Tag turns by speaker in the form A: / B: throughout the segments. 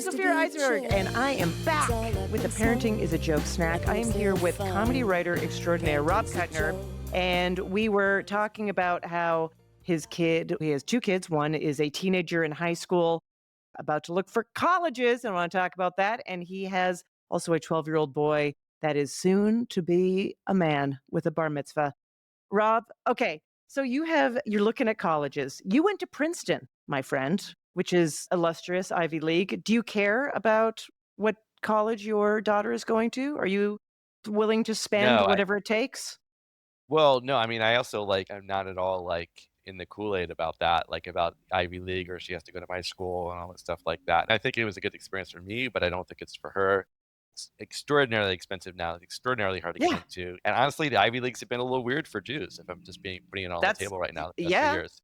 A: is Ophira Eisenberg, and I am back with the Parenting is a Joke snack. I am here with comedy writer extraordinaire Rob Kutner, and we were talking about how he has two kids. One is a teenager in high school, about to look for colleges, and I want to talk about that. And he has also a 12-year-old boy that is soon to be a man with a bar mitzvah. Rob, okay, so you're looking at colleges. You went to Princeton, my friend, which is illustrious Ivy League. Do you care about what college your daughter is going to? Are you willing to spend
B: No,
A: whatever it takes?
B: no, I mean, I also, I'm not at all, in the Kool-Aid about that, about Ivy League or she has to go to my school and all that stuff like that. And I think it was a good experience for me, but I don't think it's for her. It's extraordinarily expensive now. It's extraordinarily hard to get
A: Yeah,
B: into. And honestly, the Ivy Leagues have been a little weird for Jews, if I'm just putting it on the
A: that's
B: table right now the past few
A: yeah,
B: years.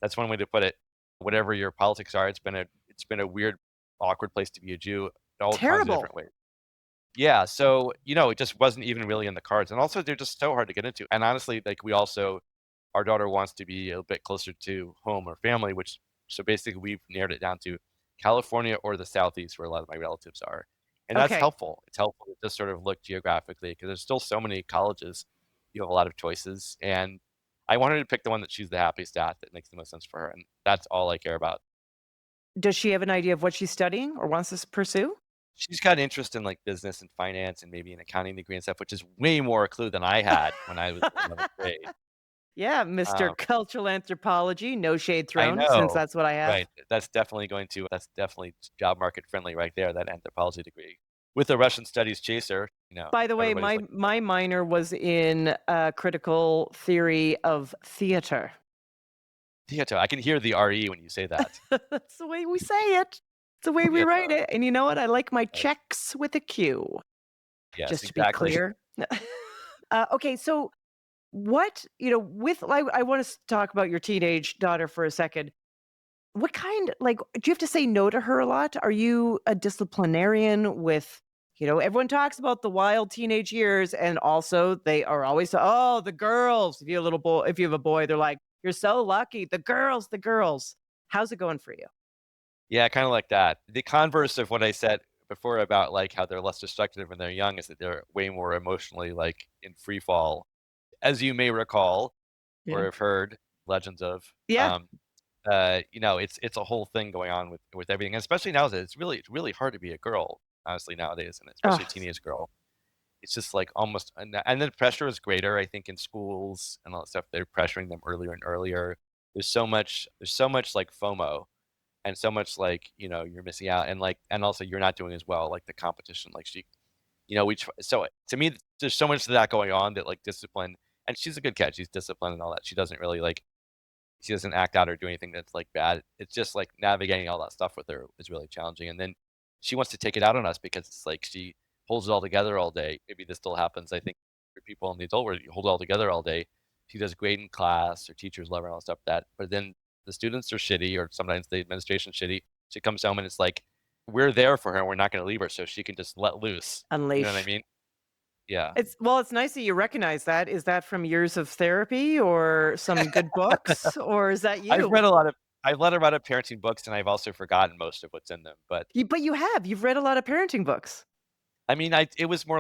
B: That's one way to put it. Whatever your politics are, it's been a weird, awkward place to be a Jew in all kinds of
A: terrible.
B: different ways. Yeah, so, it just wasn't even really in the cards, and also they're just so hard to get into, and honestly, we also our daughter wants to be a bit closer to home or family, so basically we've narrowed it down to California or the Southeast where a lot of my relatives are, and that's
A: Okay.
B: helpful. It's helpful to just sort of look geographically because there's still so many colleges, you have a lot of choices, and I want her to pick the one that she's the happiest at, that makes the most sense for her, and that's all I care about.
A: Does she have an idea of what she's studying or wants to pursue?
B: She's got interest in, business and finance and maybe an accounting degree and stuff, which is way more a clue than I had when I was in 11th grade.
A: Yeah, Mr.
B: Um,
A: Cultural Anthropology, no shade
B: I
A: thrown, since
B: know,
A: that's what I have.
B: right, that's definitely job market friendly right there, that anthropology degree. With a Russian studies chaser,
A: By the way,
B: everybody's
A: my
B: looking for
A: my minor was in critical theory of theater.
B: theater. I can hear the RE when you say that.
A: That's the way we say it. It's the way we write
B: Theater,
A: it. And you know what? I like my
B: right.
A: checks with a Q,
B: Yes,
A: just to be
B: exactly.
A: clear. Okay, so I want to talk about your teenage daughter for a second. Do you have to say no to her a lot? Are you a disciplinarian with, everyone talks about the wild teenage years, and also they are always, oh, the girls. If you have a boy, they're like, you're so lucky. The girls, the girls. How's it going for you?
B: Yeah, kinda like that. The converse of what I said before about, how they're less destructive when they're young is that they're way more emotionally, in free fall. As you may recall or
A: Yeah.
B: have heard legends of,
A: Yeah.
B: it's a whole thing going on with everything, especially nowadays. It's really hard to be a girl, honestly, nowadays, and especially a
A: Oh,
B: teenage girl. It's just, almost and the pressure is greater, I think, in schools and all that stuff. They're pressuring them earlier and earlier. There's so much, FOMO and so much, you're missing out and also you're not doing as well, the competition, we try so to me, there's so much of that going on that, discipline and she's a good kid, she's disciplined and all that. She doesn't act out or do anything that's, bad. It's just, navigating all that stuff with her is really challenging, and then she wants to take it out on us because it's she holds it all together all day. Maybe this still happens, I think, for people in the adult world, you hold it all together all day. She does great in class, her teachers love her and all stuff like that, but then the students are shitty or sometimes the administration's shitty. She comes home and it's we're there for her and we're not gonna leave her so she can just let loose. You know what I
A: unleash.
B: mean? Yeah.
A: It's nice that you recognize that. Is that from years of therapy or some good books, or is that
B: I've
A: you?
B: read a lot of I've read a lot of parenting books, and I've also forgotten most of what's in them, but,
A: But you've read a lot of parenting books.
B: I mean, I it was more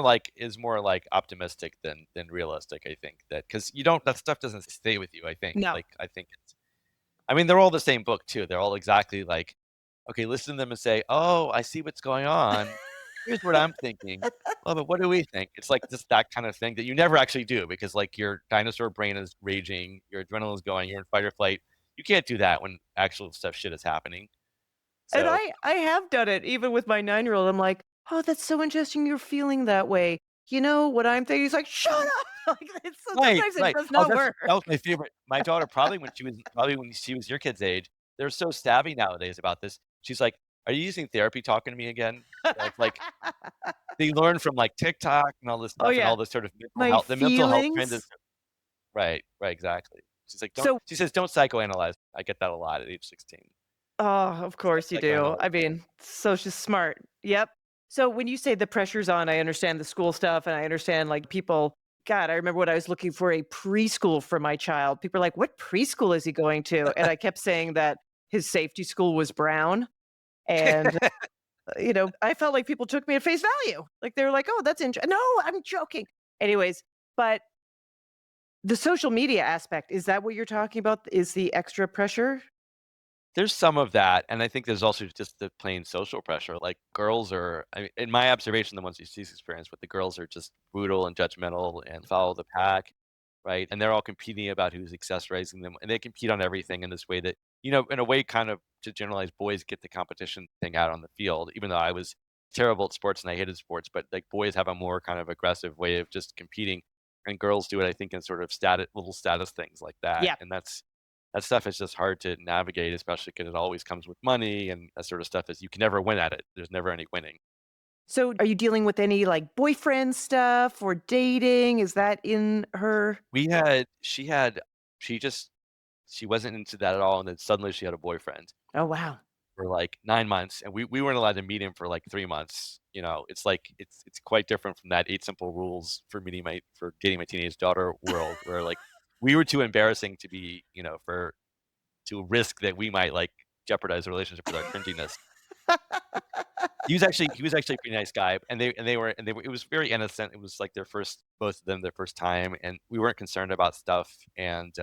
B: optimistic than realistic, I think, that because you don't that stuff doesn't stay with you, I think,
A: No.
B: I think it's I mean, they're all the same book too, they're all exactly okay, listen to them and say, "Oh, I see what's going on. Here's what I'm thinking. Oh, but what do we think?" It's just that kind of thing that you never actually do because, your dinosaur brain is raging, your adrenaline's going, you're in fight or flight. You can't do that when actual shit is happening.
A: And
B: So
A: I have done it even with my 9-year-old. I'm like, "Oh, that's so interesting you're feeling that way. You know what I'm thinking?" He's like, "Shut up!" Like,
B: right,
A: sometimes it
B: right.
A: does
B: Oh,
A: not work.
B: that was my favorite. My daughter probably when she was your kid's age, they're so savvy nowadays about this. She's like, "Are you using therapy talking to me again?" They learn from, TikTok and all this
A: Oh,
B: stuff and
A: yeah.
B: all this sort of
A: My
B: mental health trend is
A: feelings.
B: right, right, exactly.
A: So
B: She says, "Don't psychoanalyze." I get that a lot at age 16.
A: oh, of
B: Stop
A: course you do.
B: psychoanalyzing.
A: I mean, so she's smart. Yep. So when you say the pressure's on, I understand the school stuff and I understand people. God, I remember when I was looking for a preschool for my child. People are like, "What preschool is he going to?" And I kept saying that his safety school was Brown. And I felt like people took me at face value. Like they were like, "Oh, that's interesting." No, I'm joking. Anyways, but the social media aspect, is that what you're talking about? Is the extra pressure?
B: There's some of that, and I think there's also just the plain social pressure, like, girls are I mean, in my observation, the ones you see experience, but the girls are just brutal and judgmental and follow the pack, right? And they're all competing about who's accessorizing them, and they compete on everything in this way that, in a way, kind of to generalize, boys get the competition thing out on the field, even though I was terrible at sports and I hated sports, but, like, boys have a more kind of aggressive way of just competing, and girls do it, I think, in sort of little status things like that,
A: Yeah.
B: and that stuff is just hard to navigate, especially because it always comes with money and that sort of stuff is you can never win at it. There's never any winning.
A: So are you dealing with any like boyfriend stuff or dating? Is that in her?
B: We had she just she wasn't into that at all, and then suddenly she had a boyfriend
A: Oh, wow.
B: for, like, 9 months, and we weren't allowed to meet him for, like, 3 months, It's like it's quite different from that 8 simple rules for dating my teenage daughter world where, like, we were too embarrassing to be, for to risk that we might, like, jeopardize the relationship with our cringiness. He was actually a pretty nice guy, and it was very innocent. It was like both of them, their first time, and we weren't concerned about stuff, and,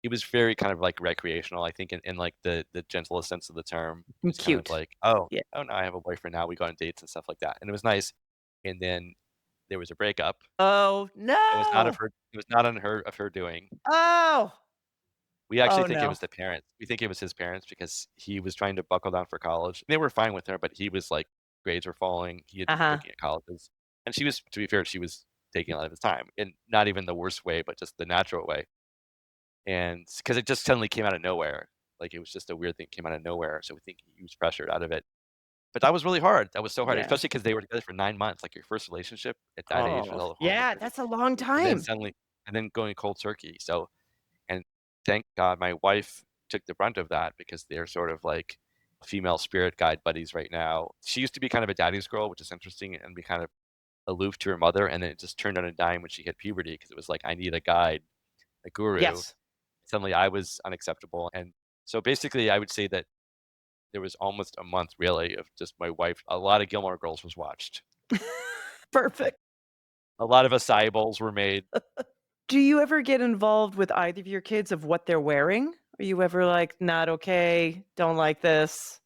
B: it was very kind of, like, recreational, I think, in, like, the gentlest sense of the term. It was kind of
A: Cute.
B: like, "Oh,
A: Yeah.
B: oh, no, I have a boyfriend now, we go on dates and stuff like that," and it was nice, and then there was a breakup.
A: Oh, no.
B: It was not on her of her doing.
A: Oh.
B: We actually
A: Oh,
B: think it
A: no.
B: was the parents. We think it was his parents because he was trying to buckle down for college. They were fine with her, but he was like grades were falling. He had been
A: Uh-huh.
B: looking at colleges. And she was to be fair, she was taking a lot of his time, and not even the worst way, but just the natural way. And because it just suddenly came out of nowhere. Like, it was just a weird thing came out of nowhere, so we think he was pressured out of it. But that was really hard. That was so hard,
A: Yeah.
B: especially because they were together for 9 months. Like, your first relationship at that age was
A: Oh,
B: a whole
A: yeah,
B: different
A: that's a long
B: and then
A: time.
B: suddenly and then going cold turkey. So and thank God my wife took the brunt of that because they're sort of like female spirit guide buddies right now. She used to be kind of a daddy's girl, which is interesting, and be kind of aloof to her mother, and then it just turned on a dime when she hit puberty because it was like, I need a guide, a guru.
A: Yes.
B: Suddenly I was unacceptable. And so basically, I would say that there was almost a month really of just my wife. A lot of Gilmore Girls was watched.
A: Perfect.
B: A lot of acai bowls were made.
A: Do you ever get involved with either of your kids of what they're wearing? Are you ever like, "Not okay, don't like this"?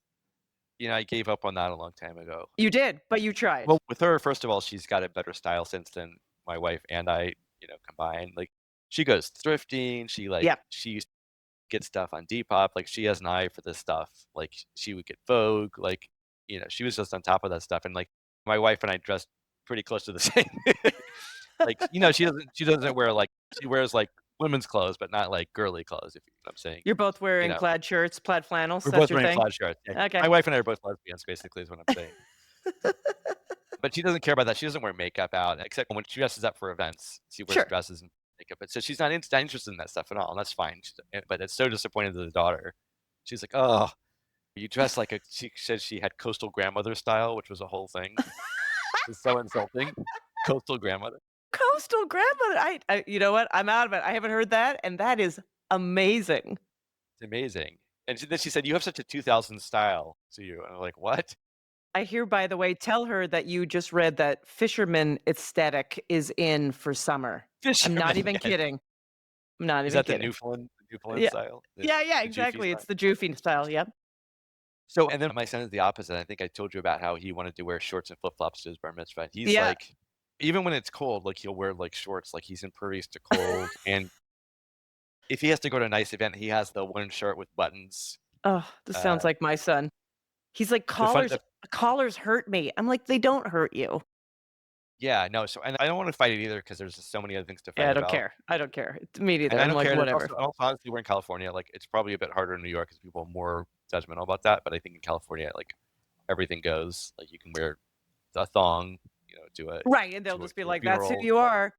B: I gave up on that a long time ago.
A: You did, but you tried.
B: Well, with her, first of all, she's got a better style sense than my wife and I, combined. Like, she goes thrifting.
A: Yeah.
B: She used to get stuff on Depop. Like, she has an eye for this stuff. Like, she would get Vogue. Like, she was just on top of that stuff. And like, my wife and I dressed pretty close to the same. Like, she doesn't wear like she wears like women's clothes, but not like girly clothes. If you know what I'm saying,
A: You're both
B: you
A: wearing
B: know,
A: plaid shirts, plaid flannels,
B: we're
A: that's
B: both
A: your
B: wearing
A: thing?
B: plaid shirts. Yeah.
A: Okay.
B: My wife and I are both lesbians, basically, is what I'm saying. But she doesn't care about that. She doesn't wear makeup out, except when she dresses up for events. She wears
A: Sure.
B: dresses and makeup. But so she's not interested in that stuff at all, and that's fine. But it's so disappointing to the daughter. She's like, "Oh, you dress like a." She said she had coastal grandmother style, which was a whole thing. It's so insulting. Coastal grandmother.
A: Coastal grandmother. You know what? I'm out of it. I haven't heard that, and that is amazing.
B: It's amazing. And then she said, "You have such a 2000 style to you." And I'm like, "What?"
A: I hear, by the way, tell her that you just read that fisherman aesthetic is in for summer. I'm not
B: Fisherman,
A: even
B: yes.
A: kidding. I'm not
B: Is
A: even
B: that the
A: kidding.
B: Newfoundland
A: Yeah.
B: style? The
A: Yeah, yeah,
B: the Joofy
A: exactly. It's
B: style?
A: the Joofy style, yep.
B: So and then my son is the opposite. I think I told you about how he wanted to wear shorts and flip-flops to his bar mitzvah. He's
A: Yeah.
B: like even when it's cold, like, he'll wear, like, shorts, like, he's impervious to cold, and if he has to go to a nice event, he has the one shirt with buttons.
A: Oh, this sounds
B: Uh,
A: like my son. He's like, "Collars
B: the
A: collars hurt me." I'm like, "They don't hurt you."
B: Yeah, no, so and I don't wanna fight it either because there's just so many other things to
A: Yeah,
B: fight
A: I don't
B: about,
A: care. I don't care. Me neither.
B: and I
A: I'm
B: don't
A: like,
B: care, and it's
A: "Whatever."
B: also honestly, we're in California, like, it's probably a bit harder in New York because people are more judgmental about that, but I think in California, like, everything goes. Like, you can wear a thong, to a
A: Right, and they'll
B: to a
A: just be
B: to a
A: like, "That's who
B: funeral.
A: you are."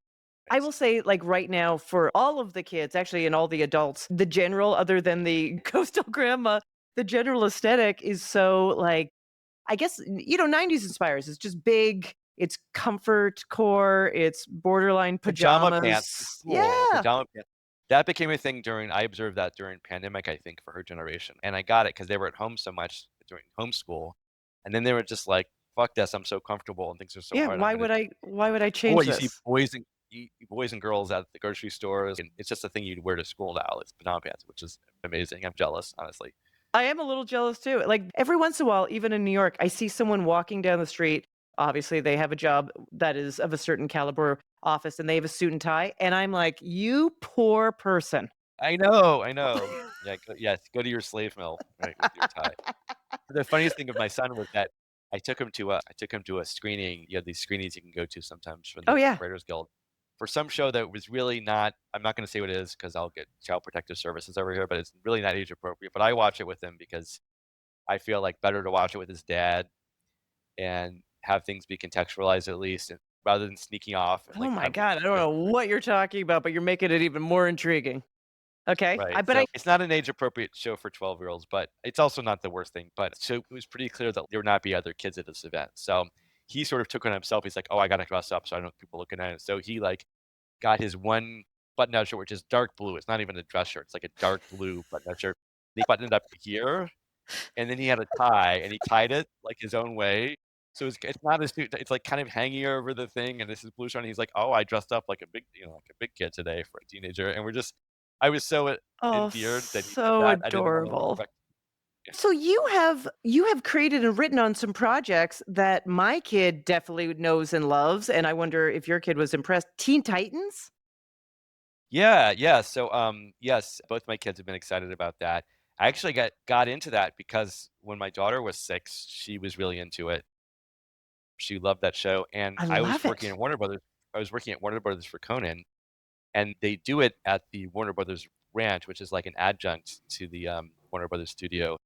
A: I
B: It's
A: will say, like, right now, for all of the kids, actually, and all the adults, the general other than the coastal grandma, the general aesthetic is so, like, I guess, 90s inspires. It's just big, it's comfort core, it's borderline
B: pajama pants to
A: pajamas.
B: school,
A: Yeah.
B: pajama pants. That became a thing I observed that during pandemic, I think, for her generation, and I got it because they were at home so much during homeschool. And then they were just like, "Fuck this, I'm so comfortable and things are so
A: Yeah,
B: hard. I'm gonna."
A: why would I
B: Boy,
A: change
B: you see
A: this?
B: boys and girls at the grocery stores, and it's just a thing you'd wear to school now. It's pajama pants, which is amazing. I'm jealous, honestly.
A: I am a little jealous too. Like every once in a while, even in New York, I see someone walking down the street. Obviously, they have a job that is of a certain caliber office and they have a suit and tie. And I'm like, you poor person.
B: I know, I know. Yeah, yes, go to your slave mill, right, with your tie. The funniest thing of my son was that I took him to a screening. You have these screenings you can go to sometimes from
A: Oh,
B: the
A: yeah.
B: Writers Guild for some show that was really not. I'm not gonna say what it is because 'cause I'll get Child Protective Services over here, but it's really not age appropriate, but I watch it with him because I feel like better to watch it with his dad and have things be contextualized at least, and rather than sneaking off and,
A: Oh
B: like,
A: my
B: have
A: God. I don't know what you're talking about, but you're making it even more intriguing. Okay.
B: right,
A: But I,
B: so it's not an age appropriate show for 12-year-olds, but it's also not the worst thing, but so it was pretty clear that there would not be other kids at this event, so he sort of took on himself, he's like, "Oh, I gotta dress up so I don't have people looking at it," so he, like, got his one button-down shirt, which is dark blue, it's not even a dress shirt, it's like a dark blue button-down shirt. He buttoned it up here, and then he had a tie, and he tied it, like, his own way, so it's not a suit, it's, like, kind of hanging over the thing, and this is blue shirt, and he's like, "Oh, I dressed up like a big like a big kid today for a teenager," and we're just I was so
A: oh,
B: endeared that he did
A: so
B: that, I didn't wanna, like,
A: adorable.
B: wreck. Yeah.
A: So you have created and written on some projects that my kid definitely knows and loves, and I wonder if your kid was impressed. Teen Titans?
B: Yeah, yeah, so, yes, both my kids have been excited about that. I actually got into that because when my daughter was 6, she was really into it. She loved that show, and
A: I love it.
B: I was working at Warner Brothers for Conan, and they do it at the Warner Brothers Ranch, which is like an adjunct to the, Warner Brothers studio,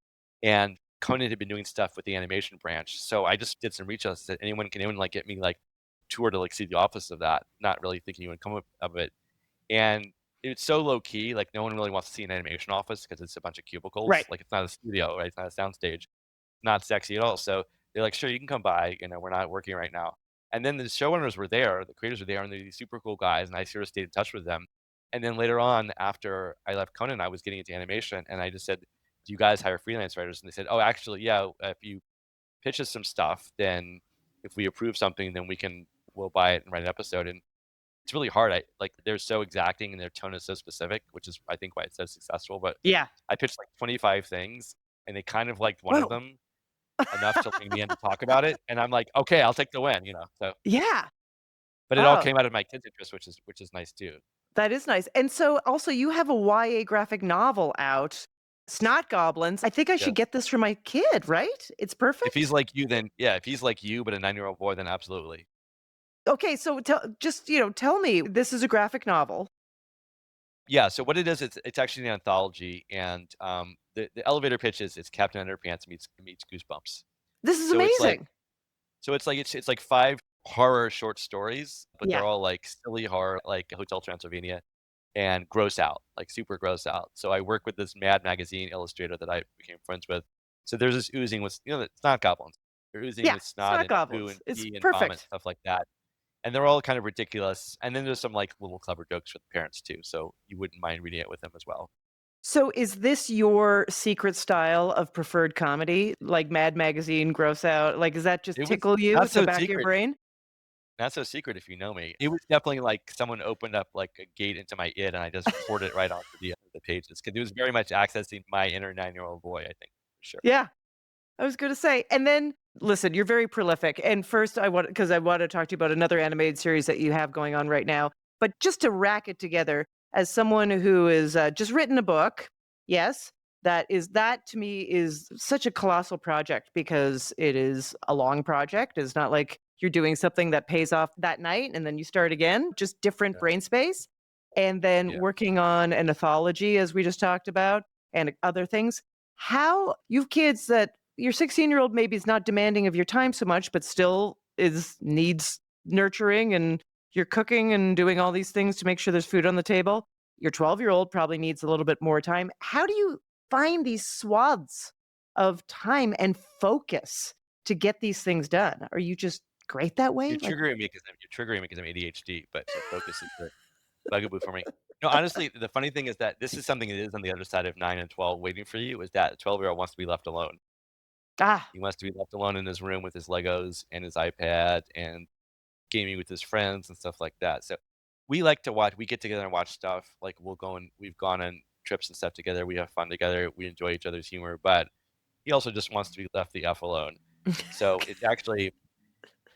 B: and Conan had been doing stuff with the animation branch, so I just did some reach outs, said, can anyone, like, get me, like, tour to, like, see the office of that?" Not really thinking it would come of it, and it's so low key, like, no one really wants to see an animation office because it's a bunch of cubicles,
A: Right.
B: like, it's not a studio, right? It's not a soundstage, not sexy at all, so they're like, "Sure, you can come by, we're not working right now." And then the showrunners were there, the creators were there, and they're these super cool guys, and I sort of stayed in touch with them. And then later on, after I left Conan, I was getting into animation, and I just said, "Do you guys hire freelance writers?" And they said, "Oh, actually, yeah, if you pitch us some stuff, then if we approve something, then we'll buy it and write an episode." And it's really hard. They're so exacting and their tone is so specific, which is I think why it's so successful. But
A: Yeah.
B: I pitched like 25 things, and they kind of liked one of
A: Whoa.
B: them enough to bring me in to talk about it, and I'm like, "Okay, I'll take the win." So
A: Yeah.
B: but it all
A: Oh,
B: came out of my kids' interest, which is nice too.
A: that is nice. And so also you have a YA graphic novel out, Snot Goblins. I think I should
B: Yes.
A: get this for my kid, right? It's
B: If he's
A: perfect?
B: like you, then yeah, if he's like you, but a 9-year-old boy, then absolutely.
A: Okay, so tell me, this is a graphic novel.
B: Yeah, so what it is, it's actually an anthology, and, the elevator pitch is it's Captain Underpants meets Goosebumps.
A: This is
B: So it's like
A: amazing.
B: it's like 5 horror short stories, but
A: Yeah.
B: they're all, like, silly horror, like Hotel Transylvania, and gross out, like, super gross out. So I work with this Mad Magazine illustrator that I became friends with. So there's this oozing with it's not goblins. They're oozing
A: Yeah,
B: with snot
A: Snot
B: and poo
A: Goblins.
B: and
A: It's
B: pee and vomit,
A: perfect.
B: stuff like that. And they're all kind of ridiculous, and then there's some, like, little clever jokes for the parents too, so you wouldn't mind reading it with them as well.
A: So is this your secret style of preferred comedy? Like Mad Magazine, gross out? Like, does that just
B: It was
A: tickle you
B: not
A: at the
B: so
A: back of your
B: secret
A: brain?
B: not so secret if you know me. It was definitely like someone opened up, like, a gate into my id, and I just poured it right onto the pages, 'cause it was very much accessing my inner 9-year-old boy, I think, for sure.
A: Yeah. I was gonna say, and then listen, you're very prolific. And first, I want to talk to you about another animated series that you have going on right now. But just to rack it together, as someone who is just written a book, yes, that to me is such a colossal project because it is a long project. It's not like you're doing something that pays off that night and then you start again. Just different
B: Yeah,
A: brain space, and then
B: yeah.
A: working on an anthology, as we just talked about, and other things. How you've kids that your 16-year-old maybe is not demanding of your time so much, but still is needs nurturing and you're cooking and doing all these things to make sure there's food on the table. Your 12-year-old probably needs a little bit more time. How do you find these swaths of time and focus to get these things done? Are you just great that way? Like,
B: You're triggering me because 'cause I'm ADHD, but the focus is the bugaboo for me. No, honestly, the funny thing is that this is something that is on the other side of 9 and 12 waiting for you, is that a 12-year-old wants to be left alone.
A: Ah,
B: He wants to be left alone in his room with his Legos and his iPad and gaming with his friends and stuff like that. So we like to watch. We get together and watch stuff. Like we've gone on trips and stuff together. We have fun together. We enjoy each other's humor, but he also just wants to be left the f alone. So it's actually,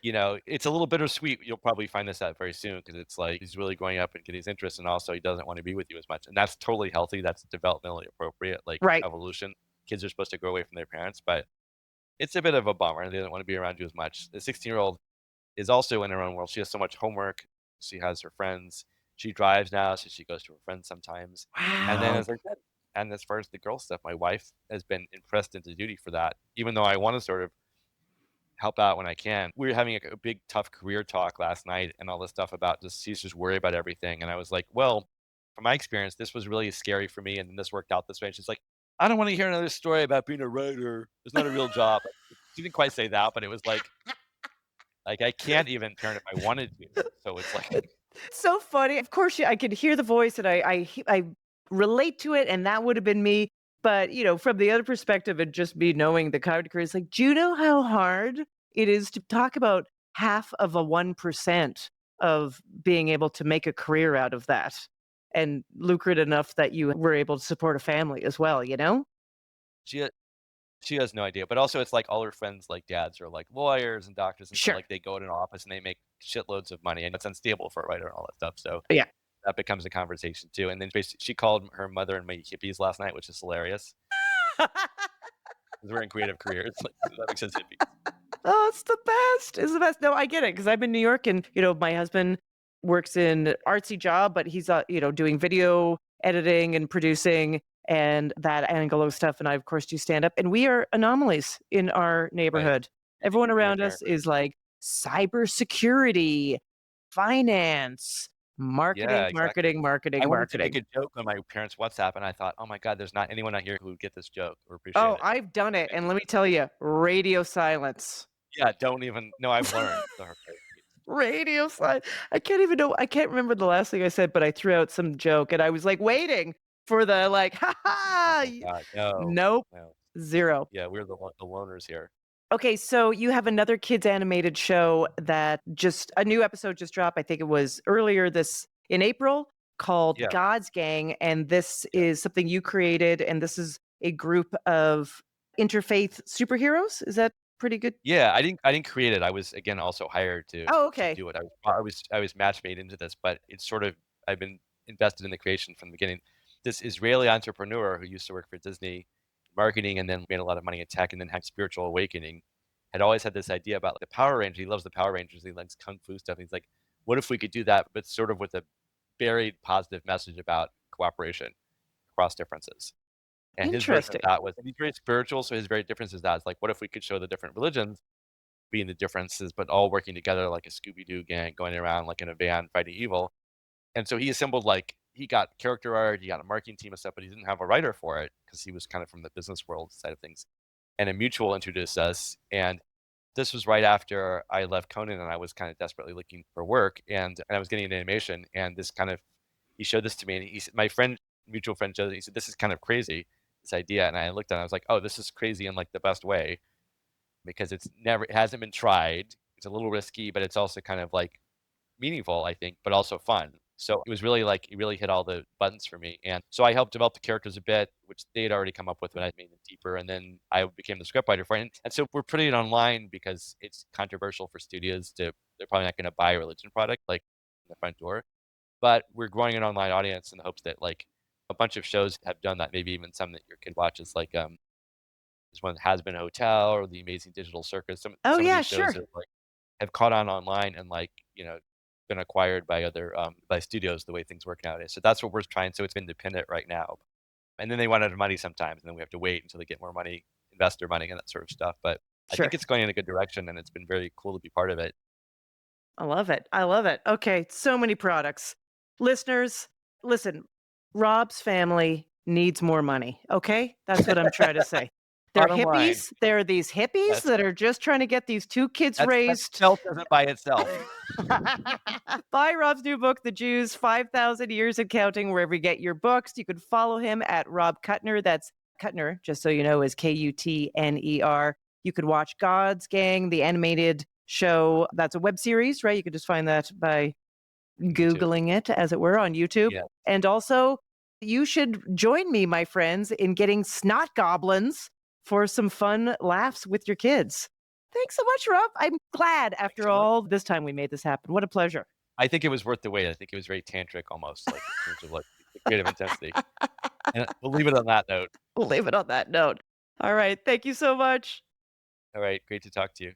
B: it's a little bittersweet. You'll probably find this out very soon because it's like he's really growing up and getting his interests, and also he doesn't want to be with you as much, and that's totally healthy. That's developmentally appropriate, like
A: right.
B: evolution. Kids are supposed to grow away from their parents, but it's a bit of a bummer. They don't want to be around you as much. The 16-year-old is also in her own world. She has so much homework. She has her friends. She drives now, so she goes to her friends sometimes. And then,
A: Wow.
B: as I said, and as far as the girl stuff, my wife has been impressed into duty for that, even though I want to sort of help out when I can. We were having a big, tough career talk last night and all this stuff about just, she's just worried about everything. And I was like, well, from my experience, this was really scary for me. And then this worked out this way. And she's like, I don't want to hear another story about being a writer. It's not a real job. She didn't quite say that, but it was like I can't even parent if I wanted to. So it's like,
A: It's so funny. Of course, I could hear the voice and I relate to it, and that would have been me. But, from the other perspective and just me knowing the comedy career, it's like, do you know how hard it is to talk about half of a 1% of being able to make a career out of that and lucrative enough that you were able to support a family as well, you know?
B: she She has no idea, but also it's like all her friends, like dads, are like lawyers and doctors, and so
A: Sure.
B: like they go to an office and they make shitloads of money, and it's unstable for a writer and all that stuff. So
A: Yeah.
B: that becomes a conversation too. And then basically, she called her mother and me hippies last night, which is hilarious because we're in creative careers. Like that makes us hippies.
A: Oh, it's the best. It's the best. No, I get it because I'm in New York and, my husband works in artsy job, but he's, doing video editing and producing and that Anglo stuff. And I, of course, do stand up. And we are anomalies in our
B: Right?
A: neighborhood. Everyone
B: In your
A: around
B: parent
A: us
B: group.
A: is like cybersecurity, finance,
B: Yeah,
A: marketing,
B: exactly.
A: marketing,
B: I
A: marketing,
B: wanted to make
A: marketing.
B: a joke on my parents' WhatsApp, and I thought, oh my god, there's not anyone out here who would get this joke or appreciate
A: Oh,
B: it.
A: I've done it. And let me tell you, radio silence.
B: Yeah, don't even. No, I've learned the hard way.
A: Radio silence. I can't remember the last thing I said, but I threw out some joke and I was like waiting for the like, ha
B: Oh
A: ha.
B: my god, no,
A: Nope.
B: no.
A: 0.
B: Yeah, we're the loners here.
A: Okay, so you have another kids animated show that just a new episode just dropped. I think it was earlier this in April called
B: Yeah,
A: God's Gang. And this
B: yeah.
A: is something you created. And this is a group of interfaith superheroes. Is that pretty good?
B: Yeah, I didn't create it. I was, again, also hired
A: Oh,
B: to
A: okay.
B: do it. I was match made into this, but it's sort of I've been invested in the creation from the beginning. This Israeli entrepreneur who used to work for Disney marketing and then made a lot of money in tech and then had spiritual awakening, had always had this idea about the Power Rangers. He loves the Power Rangers. He likes kung fu stuff. He's like, what if we could do that, but sort of with a buried positive message about cooperation across differences? And his version of
A: Interesting.
B: that was, and he's very spiritual, so his very difference is that it's like, what if we could show the different religions being the differences, but all working together like a Scooby Doo gang going around like in a van fighting evil. And so he assembled like he got character art, he got a marketing team and stuff, but he didn't have a writer for it because he was kind of from the business world side of things. And a mutual introduced us, and this was right after I left Conan and I was kind of desperately looking for work, and I was getting into animation, and this kind of he showed this to me, and he said, my friend, mutual friend, showed it. He said, "This is kind of crazy, this idea." And I looked at it, I was like, "Oh, this is crazy in like the best way." Because it hasn't been tried. It's a little risky, but it's also kind of like meaningful, I think, but also fun. So it was really like it really hit all the buttons for me. And so I helped develop the characters a bit, which they had already come up with when I made them deeper. And then I became the scriptwriter for it. And so we're putting it online because it's controversial for studios they're probably not going to buy a religion product like in the front door. But we're growing an online audience in the hopes that like a bunch of shows have done that, maybe even some that your kid watches, like this one Has Been Hotel or The Amazing Digital Circus. Some
A: Oh,
B: some of
A: yeah,
B: these shows
A: sure.
B: have caught on online and like, been acquired by other by studios the way things work nowadays. So that's what we're trying. So it's independent right now. And then they run out of money sometimes, and then we have to wait until they get more money, investor money and that sort of stuff. But I
A: Sure.
B: think it's going in a good direction and it's been very cool to be part of it.
A: I love it. I love it. Okay, so many products. Listeners, listen, Rob's family needs more money, okay? That's what I'm trying to say. They're
B: Bottom line,
A: hippies. There are these hippies
B: that's
A: that are just trying to get these 2 kids
B: that
A: raised.
B: self doesn't buy itself.
A: Buy Rob's new book, The Jews, 5,000 Years and Counting, wherever you get your books. You can follow him at Rob Kutner. That's Kutner, just so you know, is Kutner. You could watch God's Gang, the animated show. That's a web series, right? You could just find that by
B: YouTube.
A: Googling it, as it were, on YouTube.
B: Yeah.
A: And also, you should join me, my friends, in getting snot goblins for some fun laughs with your kids. Thanks so much, Rob. I'm glad
B: Thanks
A: after
B: so much.
A: all this time we made this happen. What a pleasure.
B: I think it was worth the wait. I think it was very tantric almost, like, in terms of, like, the creative intensity. And we'll leave it on that note.
A: We'll leave it on that note. All right. Thank you so much.
B: All right, great to talk to you.